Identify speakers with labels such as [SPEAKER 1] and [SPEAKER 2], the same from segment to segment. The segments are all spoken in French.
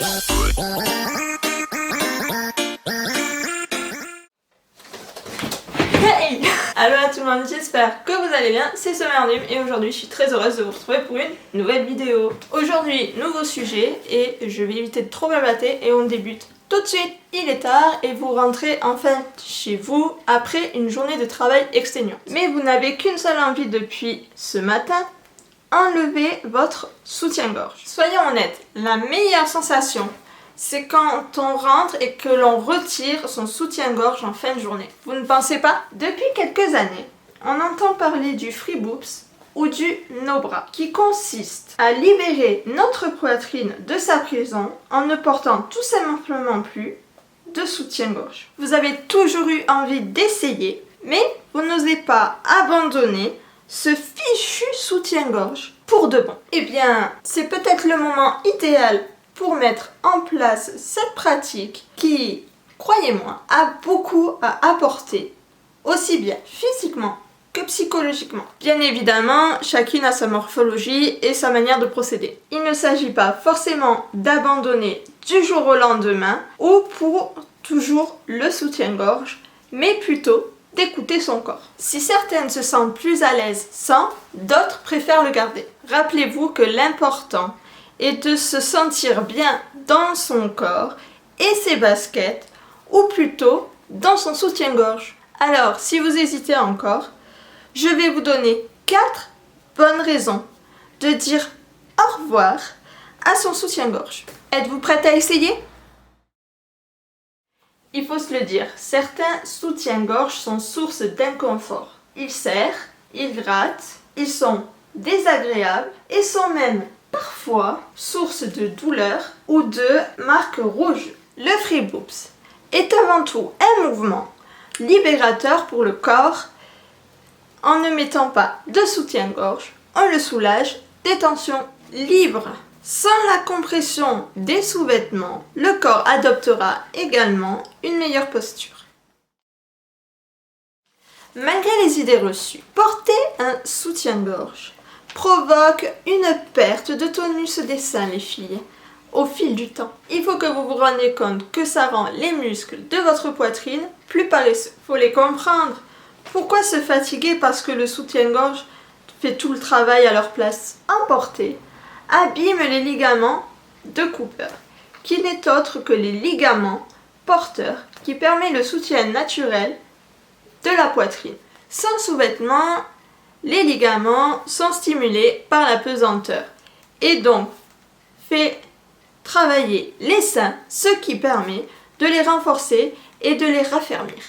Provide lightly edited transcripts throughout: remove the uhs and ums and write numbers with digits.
[SPEAKER 1] Hey! Allô à tout le monde, j'espère que vous allez bien, c'est Summerlume et aujourd'hui je suis très heureuse de vous retrouver pour une nouvelle vidéo. Aujourd'hui, nouveau sujet et je vais éviter de trop m'abattre et on débute tout de suite. Il est tard et vous rentrez enfin chez vous après une journée de travail exténuante. Mais vous n'avez qu'une seule envie depuis ce matin, enlever votre soutien-gorge. Soyons honnêtes, la meilleure sensation, c'est quand on rentre et que l'on retire son soutien-gorge en fin de journée. Vous ne pensez pas? Depuis quelques années, on entend parler du free boobs ou du no-bra, qui consiste à libérer notre poitrine de sa prison en ne portant tout simplement plus de soutien-gorge. Vous avez toujours eu envie d'essayer, mais vous n'osez pas abandonner ce fichu soutien-gorge pour de bon. Eh bien, c'est peut-être le moment idéal pour mettre en place cette pratique qui, croyez-moi, a beaucoup à apporter, aussi bien physiquement que psychologiquement. Bien évidemment, chacune a sa morphologie et sa manière de procéder. Il ne s'agit pas forcément d'abandonner du jour au lendemain ou pour toujours le soutien-gorge, mais plutôt d'écouter son corps. Si certaines se sentent plus à l'aise sans, d'autres préfèrent le garder. Rappelez-vous que l'important est de se sentir bien dans son corps et ses baskets, ou plutôt dans son soutien-gorge. Alors, si vous hésitez encore, je vais vous donner 4 bonnes raisons de dire au revoir à son soutien-gorge. Êtes-vous prête à essayer? Il faut se le dire, certains soutiens-gorge sont source d'inconfort. Ils serrent, ils grattent, ils sont désagréables et sont même parfois source de douleur ou de marques rouges. Le free boobs est avant tout un mouvement libérateur pour le corps. En ne mettant pas de soutien-gorge, on le soulage des tensions libres. Sans la compression des sous-vêtements, le corps adoptera également une meilleure posture. Malgré les idées reçues, porter un soutien-gorge provoque une perte de tonus des seins, les filles, au fil du temps. Il faut que vous vous rendiez compte que ça rend les muscles de votre poitrine plus paresseux. Faut les comprendre. Pourquoi se fatiguer parce que le soutien-gorge fait tout le travail à leur place? Emporter abîme les ligaments de Cooper, qui n'est autre que les ligaments porteurs qui permettent le soutien naturel de la poitrine. Sans sous-vêtements, les ligaments sont stimulés par la pesanteur et donc fait travailler les seins, ce qui permet de les renforcer et de les raffermir.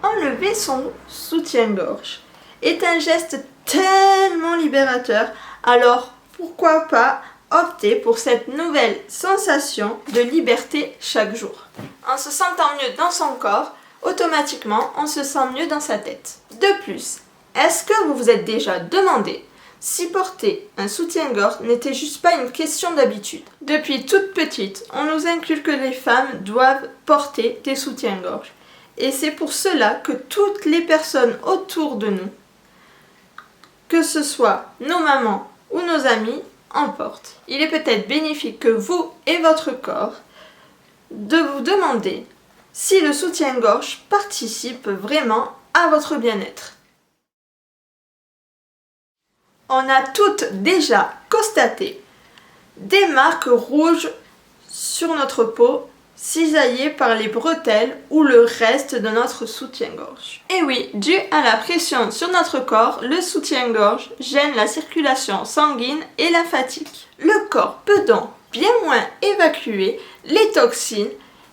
[SPEAKER 1] Enlever son soutien-gorge est un geste tellement libérateur, alors pourquoi pas opter pour cette nouvelle sensation de liberté chaque jour. En se sentant mieux dans son corps, automatiquement on se sent mieux dans sa tête. De plus, est-ce que vous vous êtes déjà demandé si porter un soutien-gorge n'était juste pas une question d'habitude? Depuis toute petite, on nous inculque que les femmes doivent porter des soutiens-gorge. Et c'est pour cela que toutes les personnes autour de nous, que ce soit nos mamans ou nos amis, en portent. Il est peut-être bénéfique que vous et votre corps de vous demander si le soutien-gorge participe vraiment à votre bien-être. On a toutes déjà constaté des marques rouges sur notre peau cisaillées par les bretelles ou le reste de notre soutien-gorge. Et oui, dû à la pression sur notre corps, le soutien-gorge gêne la circulation sanguine et lymphatique. Le corps peut donc bien moins évacuer les toxines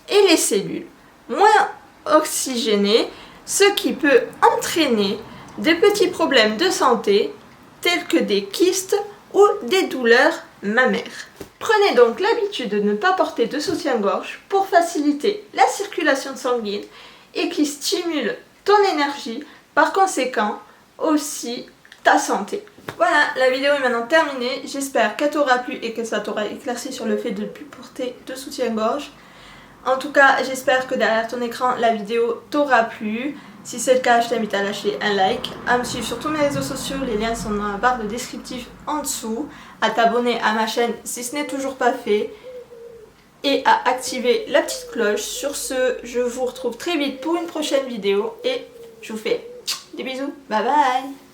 [SPEAKER 1] et les cellules, moins oxygénées, ce qui peut entraîner de petits problèmes de santé tels que des kystes ou des douleurs mammaires. Prenez donc l'habitude de ne pas porter de soutien-gorge pour faciliter la circulation sanguine et qui stimule ton énergie, par conséquent aussi ta santé. Voilà, la vidéo est maintenant terminée. J'espère qu'elle t'aura plu et que ça t'aura éclairci sur le fait de ne plus porter de soutien-gorge. En tout cas, j'espère que derrière ton écran, la vidéo t'aura plu. Si c'est le cas, je t'invite à lâcher un like, à me suivre sur tous mes réseaux sociaux, les liens sont dans la barre de descriptif en dessous, à t'abonner à ma chaîne si ce n'est toujours pas fait, et à activer la petite cloche. Sur ce, je vous retrouve très vite pour une prochaine vidéo, et je vous fais des bisous, bye bye.